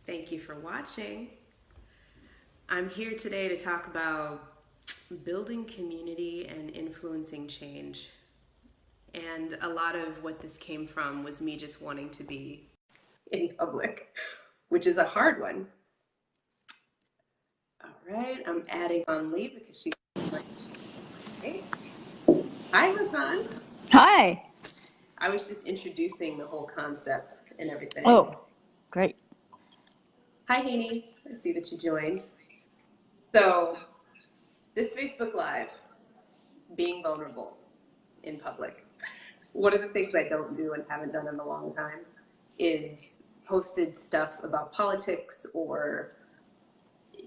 Thank you for watching. I'm here today to talk about building community and influencing change. And a lot of what this came from was me just wanting to be in public, which is a hard one. All right, I'm adding on Lee because she's like, hey. Hi, Hosan. Hi. I was just introducing the whole concept and everything. Oh, great. Hi, Haney. I see that you joined. So, this Facebook Live, being vulnerable in public. One of the things I don't do and haven't done in a long time is posted stuff about politics or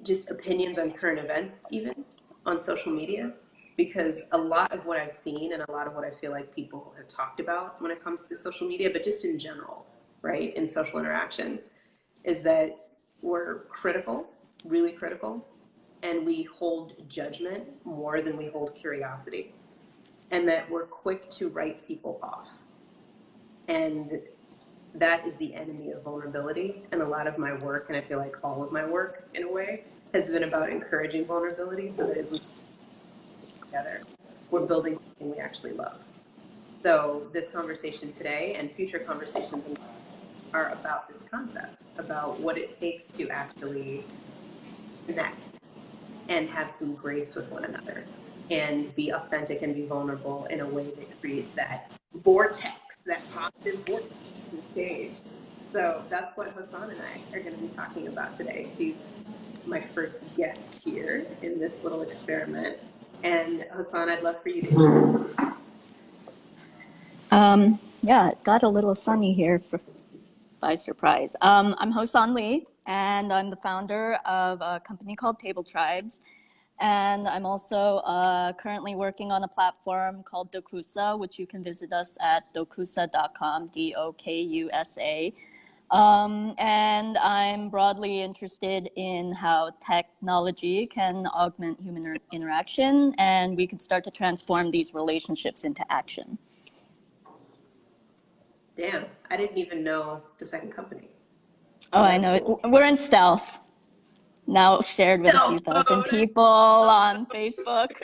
just opinions on current events, even on social media, because a lot of what I've seen and a lot of what I feel like people have talked about when it comes to social media, but just in general, right, in social interactions, is that we're critical, really critical, and we hold judgment more than we hold curiosity, and that we're quick to write people off. And that is the enemy of vulnerability. And a lot of my work, and I feel like all of my work in a way, has been about encouraging vulnerability so that as we together, we're building something we actually love. So this conversation today and future conversations are about this concept, about what it takes to actually connect and have some grace with one another and be authentic and be vulnerable in a way that creates that vortex, that positive vortex of change. So that's what Hosan and I are going to be talking about today. She's my first guest here in this little experiment. And Hosan, I'd love for you to introduce. Yeah, it got a little sunny here by surprise. I'm Hosan Lee, and I'm the founder of a company called Table Tribes. And I'm also currently working on a platform called Dokusa, which you can visit us at dokusa.com, Dokusa. And I'm broadly interested in how technology can augment human interaction, and we could start to transform these relationships into action. Damn, I didn't even know the second company. Oh, I know. Cool. We're in stealth. Now shared with a few thousand people on Facebook.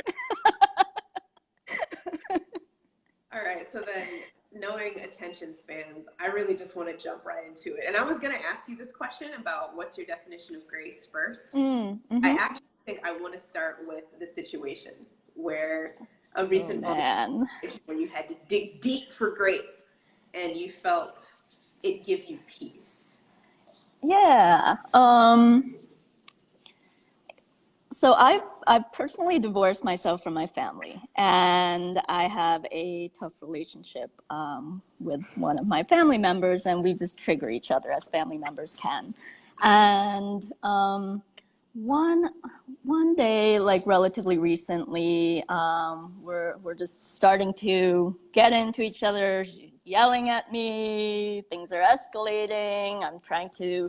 All right, so then knowing attention spans, I really just want to jump right into it. And I was going to ask you this question about what's your definition of grace first. I actually think I want to start with the situation where a recent situation where you had to dig deep for grace and you felt it give you peace. Yeah. So I've personally divorced myself from my family, and I have a tough relationship with one of my family members, and we just trigger each other as family members can. And one day, like relatively recently, we're just starting to get into each other, yelling at me. Things are escalating. I'm trying to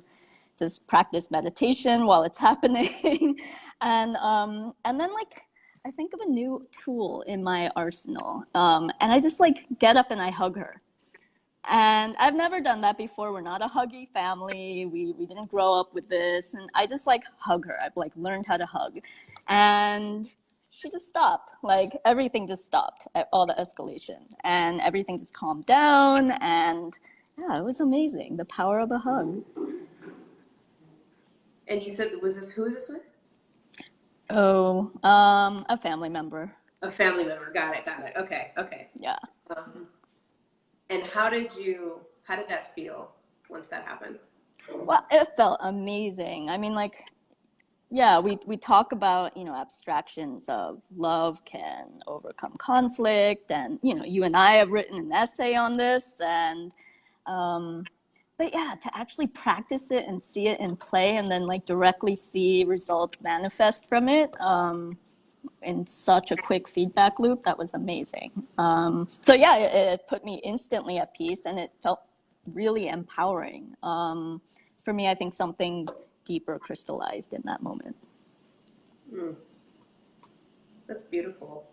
just practice meditation while it's happening. And then like I think of a new tool in my arsenal, and I just like get up and I hug her. And I've never done that before. We're not a huggy family. We didn't grow up with this. And I just like hug her. I've like learned how to hug. And she just stopped. Like everything just stopped, all the escalation. And everything just calmed down. And yeah, it was amazing. The power of a hug. And you said, who is this with? Oh, a family member. A family member. Got it. Okay. Yeah. And how did that feel once that happened? Well, it felt amazing. I mean, like, yeah, we talk about, abstractions of love can overcome conflict. And, you and I have written an essay on this. And, but yeah, to actually practice it and see it in play and then like directly see results manifest from it in such a quick feedback loop, that was amazing. So yeah, it put me instantly at peace and it felt really empowering. For me, I think something deeper crystallized in that moment. That's beautiful.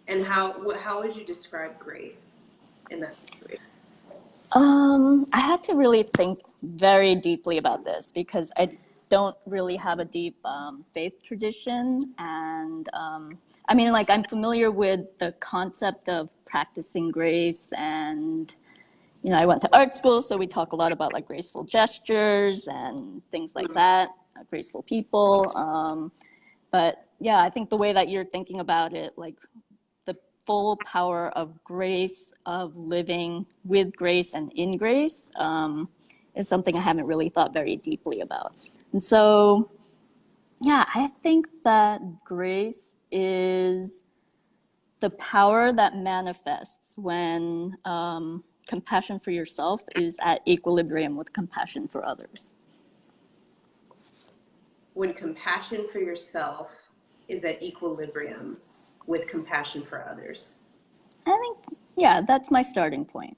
And how would you describe grace in that situation? I had to really think very deeply about this because I don't really have a deep faith tradition. And I mean, like, I'm familiar with the concept of practicing grace. And, you know, I went to art school, so we talk a lot about like graceful gestures and things like that, graceful people. But yeah, I think the way that you're thinking about it, like, the full power of grace, of living with grace and in grace, is something I haven't really thought very deeply about. And so, yeah, I think that grace is the power that manifests when compassion for yourself is at equilibrium with compassion for others. When compassion for yourself is at equilibrium with compassion for others. I think, yeah, that's my starting point.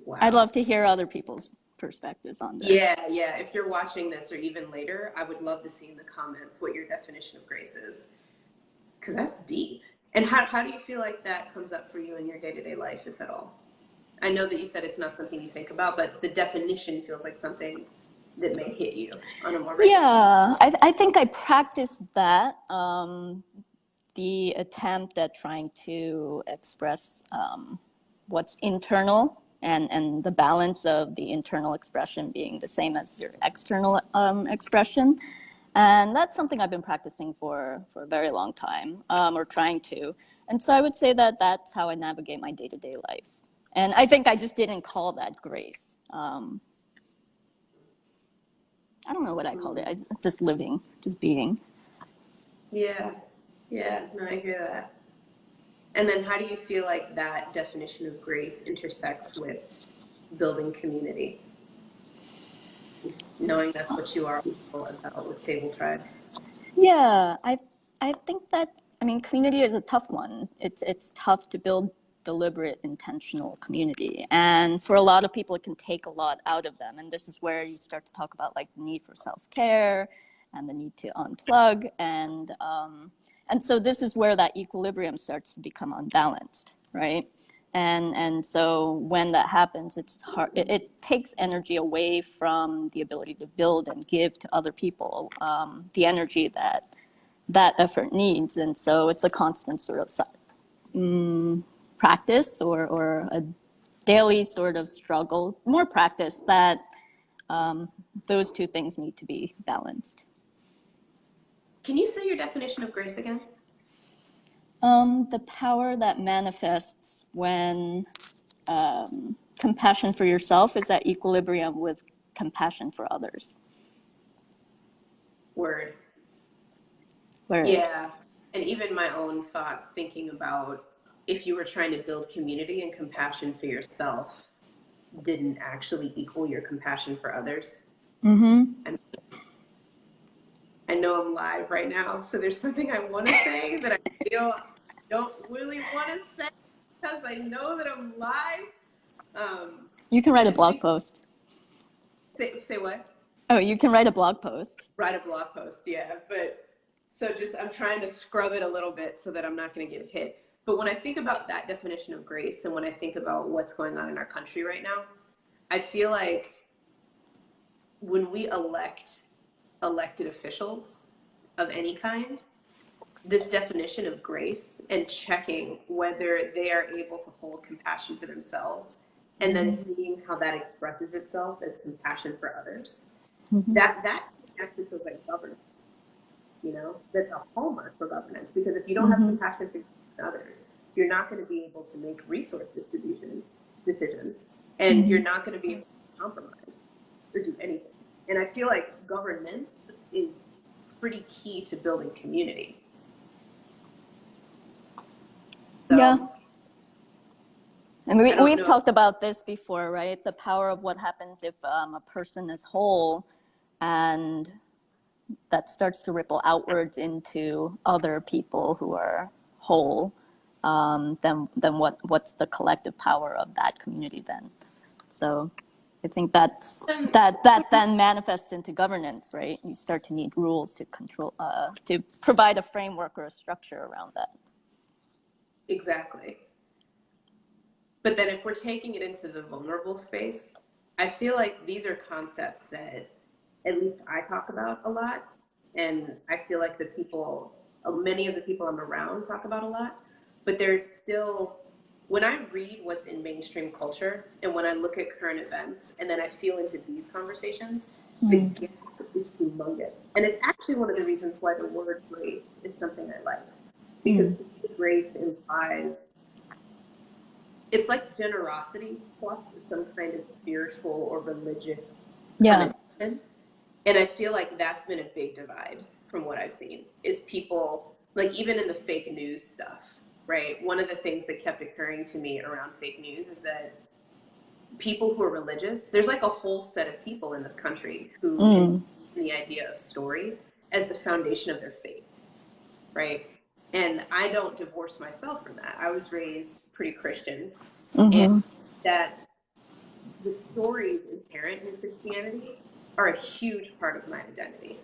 Wow. I'd love to hear other people's perspectives on this. Yeah. If you're watching this or even later, I would love to see in the comments what your definition of grace is, because that's deep. And how do you feel like that comes up for you in your day-to-day life, if at all? I know that you said it's not something you think about, but the definition feels like something that may hit you on a more regular. Yeah, I think I practiced that. The attempt at trying to express what's internal, and the balance of the internal expression being the same as your external expression. And that's something I've been practicing for a very long time, or trying to. And so I would say that that's how I navigate my day-to-day life. And I think I just didn't call that grace. I don't know what I called it. Just living, just being. Yeah, no, I hear that. And then how do you feel like that definition of grace intersects with building community? Knowing that's what you are all about with Table Tribes. Yeah, I think that, I mean, community is a tough one. It's tough to build deliberate, intentional community. And for a lot of people, it can take a lot out of them. And this is where you start to talk about like the need for self-care and the need to unplug. And so this is where that equilibrium starts to become unbalanced, right? And so when that happens, it's hard. It takes energy away from the ability to build and give to other people, the energy that effort needs. And so it's a constant sort of practice, or a daily sort of struggle, more practice, that those two things need to be balanced. Can you say your definition of grace again? The power that manifests when compassion for yourself is at equilibrium with compassion for others. Word. Where, Yeah. And even my own thoughts thinking about if you were trying to build community and compassion for yourself didn't actually equal your compassion for others. I know I'm live right now, so there's something I want to say that I feel I don't really want to say because I know that I'm live. you can write a blog post. Say what? Oh, you can write a blog post. Write a blog post, yeah. But so just I'm trying to scrub it a little bit so that I'm not going to get hit. But when I think about that definition of grace, and when I think about what's going on in our country right now, I feel like when we elected officials of any kind, this definition of grace and checking whether they are able to hold compassion for themselves, and then seeing how that expresses itself as compassion for others, that actually feels like governance. You know, that's a hallmark for governance, because if you don't have compassion for others, you're not going to be able to make resource distribution decisions, and you're not going to be able to compromise or do anything. And I feel like governance is pretty key to building community. So, yeah. And we've talked about this before, right? The power of what happens if a person is whole, and that starts to ripple outwards into other people who are whole. Then what's the collective power of that community then? So I think that then manifests into governance, right? You start to need rules to control, to provide a framework or a structure around that. Exactly. But then if we're taking it into the vulnerable space, I feel like these are concepts that at least I talk about a lot. And I feel like the people, many of the people I'm around talk about a lot. But there's still, when I read what's in mainstream culture and when I look at current events and then I feel into these conversations, the gap is humongous. And it's actually one of the reasons why the word grace is something I like. Because to me, grace implies, it's like generosity plus some kind of spiritual or religious connotation. And I feel like that's been a big divide from what I've seen is people, like even in the fake news stuff, right? One of the things that kept occurring to me around fake news is that people who are religious, there's like a whole set of people in this country who the idea of story as the foundation of their faith, right? And I don't divorce myself from that. I was raised pretty Christian, and that the stories inherent in Christianity are a huge part of my identity.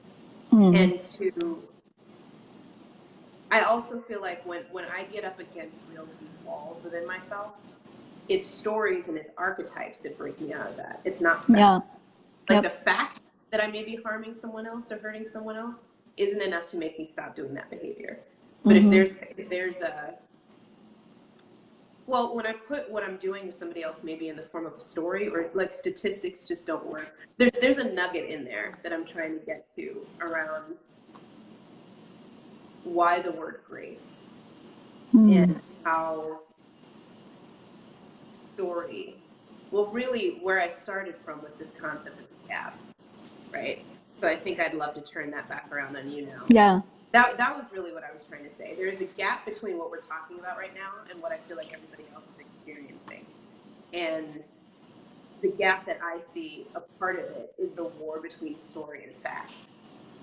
And I also feel like when I get up against real deep walls within myself, it's stories and it's archetypes that break me out of that. It's not facts. Like the fact that I may be harming someone else or hurting someone else isn't enough to make me stop doing that behavior. But if there's a, well, when I put what I'm doing to somebody else, maybe in the form of a story or like statistics just don't work. There's a nugget in there that I'm trying to get to around why the word grace and how story, well, really where I started from was this concept of the gap, right? So I think I'd love to turn that back around on you now. Yeah. That was really what I was trying to say. There is a gap between what we're talking about right now and what I feel like everybody else is experiencing. And the gap that I see, a part of it is the war between story and fact.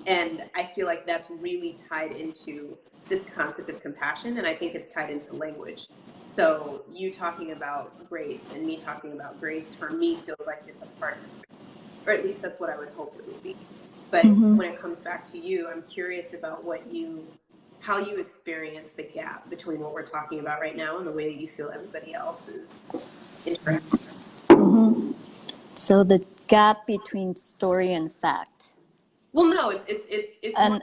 And I feel like that's really tied into this concept of compassion, and I think it's tied into language. So you talking about grace and me talking about grace, for me, feels like it's a part of it, or at least that's what I would hope it would be. But when it comes back to you, I'm curious about how you experience the gap between what we're talking about right now and the way that you feel everybody else is interacting. So the gap between story and fact. Well, no, it's And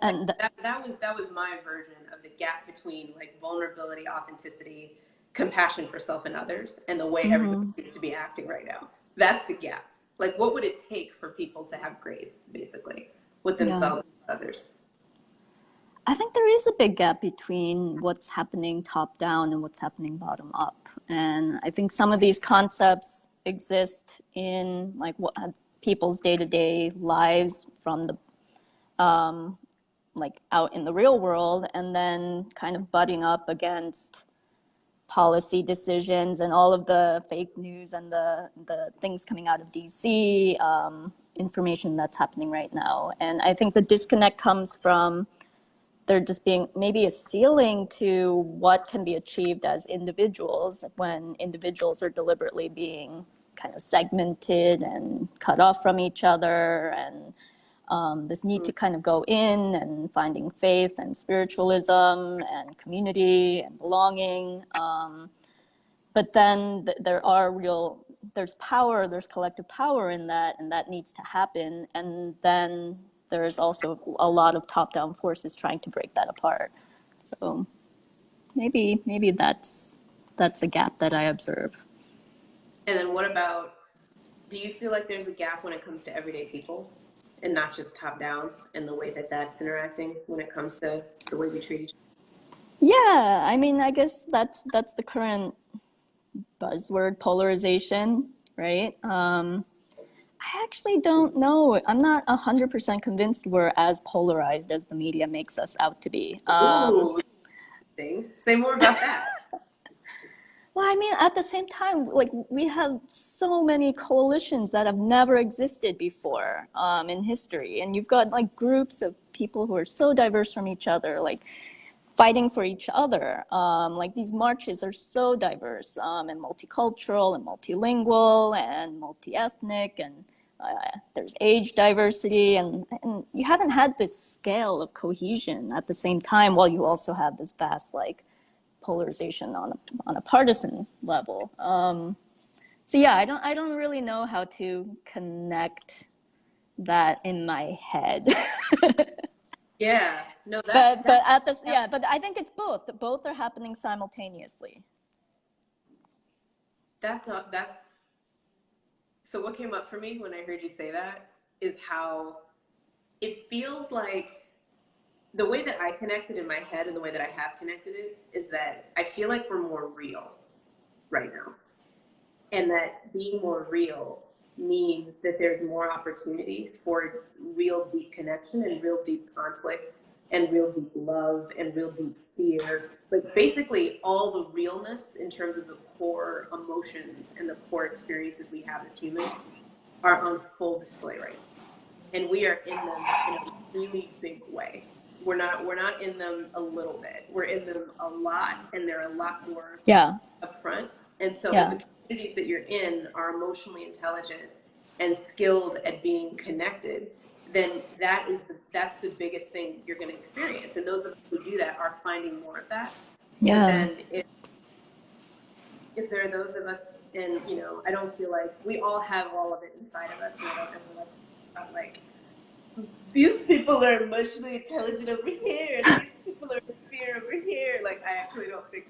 that was my version of the gap between like vulnerability, authenticity, compassion for self and others, and the way everybody needs to be acting right now. That's the gap. Like, what would it take for people to have grace, basically, with themselves and others? I think there is a big gap between what's happening top down and what's happening bottom up. And I think some of these concepts exist in like what people's day-to-day lives from the like out in the real world, and then kind of butting up against policy decisions and all of the fake news and the things coming out of DC, information that's happening right now. And I think the disconnect comes from there just being maybe a ceiling to what can be achieved as individuals when individuals are deliberately being kind of segmented and cut off from each other, and this need to kind of go in and finding faith and spiritualism and community and belonging. But then there's power, there's collective power in that, and that needs to happen. And then there's also a lot of top-down forces trying to break that apart. So maybe that's a gap that I observe. And then what about, do you feel like there's a gap when it comes to everyday people and not just top down and the way that that's interacting when it comes to the way we treat each other? Yeah, I mean, I guess that's the current buzzword, polarization, right? I actually don't know. I'm not 100% convinced we're as polarized as the media makes us out to be. Ooh, say more about that. Well, I mean, at the same time, like we have so many coalitions that have never existed before in history, and you've got like groups of people who are so diverse from each other, like fighting for each other. Like these marches are so diverse and multicultural and multilingual and multi-ethnic, and there's age diversity, and you haven't had this scale of cohesion at the same time while you also have this vast like polarization on a partisan level. So yeah, I don't really know how to connect that in my head. Yeah, no, But at this, yeah, but I think it's both. Both are happening simultaneously. that's so what came up for me when I heard you say that is how it feels like the way that I connected in my head and the way that I have connected it is that I feel like we're more real right now. And that being more real means that there's more opportunity for real deep connection and real deep conflict and real deep love and real deep fear. Like basically all the realness in terms of the core emotions and the core experiences we have as humans are on full display right now. And we are in them in a really big way. We're not in them a little bit. We're in them a lot, and they're a lot more upfront. And so if the communities that you're in are emotionally intelligent and skilled at being connected, then that's the biggest thing you're going to experience. And those of us who do that are finding more of that. Yeah. But then if there are those of us, and I don't feel like we all have all of it inside of us, and I don't ever like these people are emotionally intelligent over here, and these people are fear over here. Like I actually don't think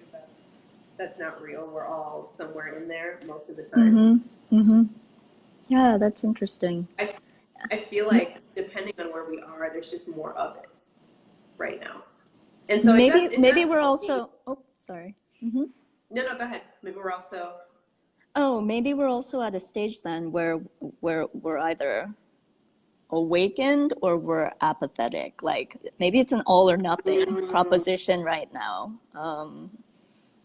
that's not real. We're all somewhere in there most of the time. Yeah, that's interesting. I feel like depending on where we are, there's just more of it right now. And so maybe we're also. Oh, sorry. No, go ahead. Maybe we're also. Oh, maybe we're also at a stage then where we're either awakened or we're apathetic. Like maybe it's an all or nothing proposition right now.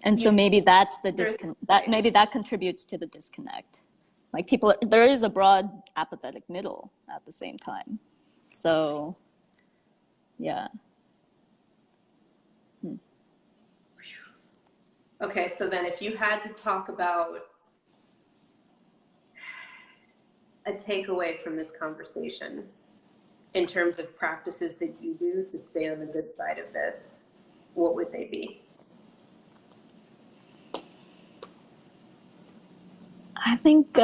And so maybe that's the maybe that contributes to the disconnect. Like there is a broad apathetic middle at the same time. So, yeah. Okay, so then if you had to talk about a takeaway from this conversation in terms of practices that you do to stay on the good side of this, what would they be? I think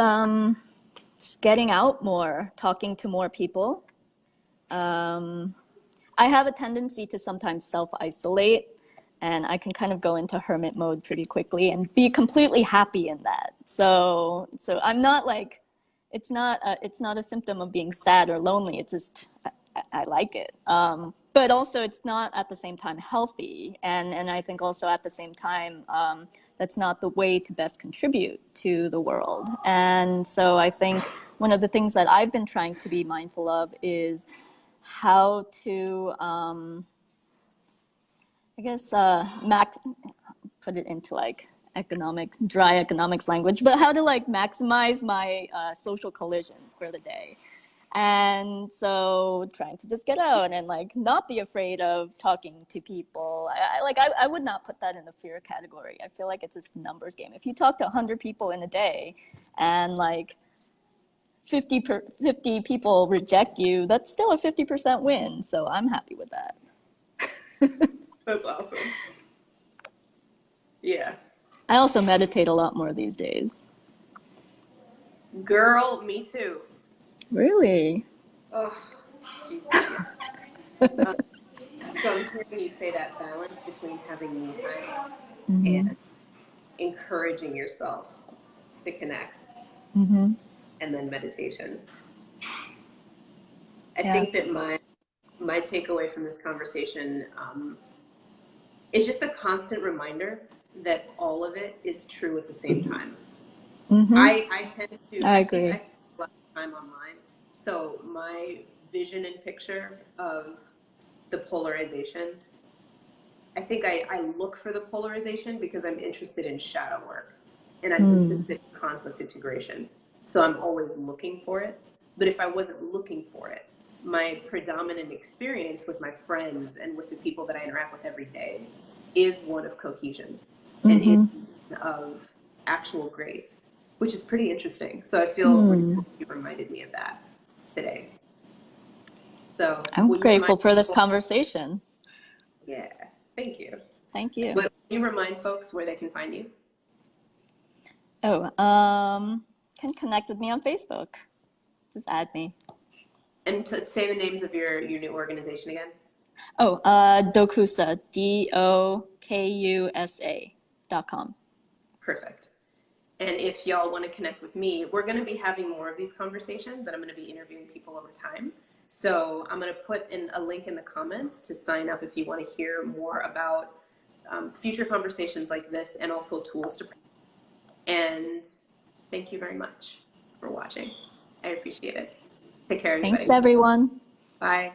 just getting out more, talking to more people. I have a tendency to sometimes self-isolate, and I can kind of go into hermit mode pretty quickly and be completely happy in that. So I'm not like, it's not a symptom of being sad or lonely. It's just I like it. But also it's not at the same time healthy, and I think also at the same time that's not the way to best contribute to the world. And so I think one of the things that I've been trying to be mindful of is how to, I guess, put it into like dry economics language, but how to like maximize my social collisions for the day. And so trying to just get out and like not be afraid of talking to people. I would not put that in the fear category. I feel like it's just a numbers game. If you talk to 100 people in a day and like 50 people reject you, that's still a 50% win. So I'm happy with that. That's awesome. Yeah. I also meditate a lot more these days. Girl, me too. Really? Oh, Jesus, yeah. So I'm hearing you say that balance between having me time and encouraging yourself to connect, and then meditation. I think that my takeaway from this conversation is just a constant reminder that all of it is true at the same time. I tend to. I agree. I spend a lot of time online, so my vision and picture of the polarization. I think I look for the polarization because I'm interested in shadow work, and I'm interested in conflict integration. So I'm always looking for it. But if I wasn't looking for it, my predominant experience with my friends and with the people that I interact with every day is one of cohesion and of actual grace, which is pretty interesting. So I feel you reminded me of that today. So I'm grateful for this conversation. Yeah, thank you. Thank you. But Can you remind folks where they can find you? Oh, can connect with me on Facebook. Just add me. And to say the names of your new organization again. Oh, Dokusa, DOKUSA.com. Perfect. And if y'all want to connect with me, we're going to be having more of these conversations, and I'm going to be interviewing people over time. So I'm going to put in a link in the comments to sign up if you want to hear more about future conversations like this, and also tools to. And thank you very much for watching. I appreciate it. Take care, everybody. Thanks, everyone. Bye.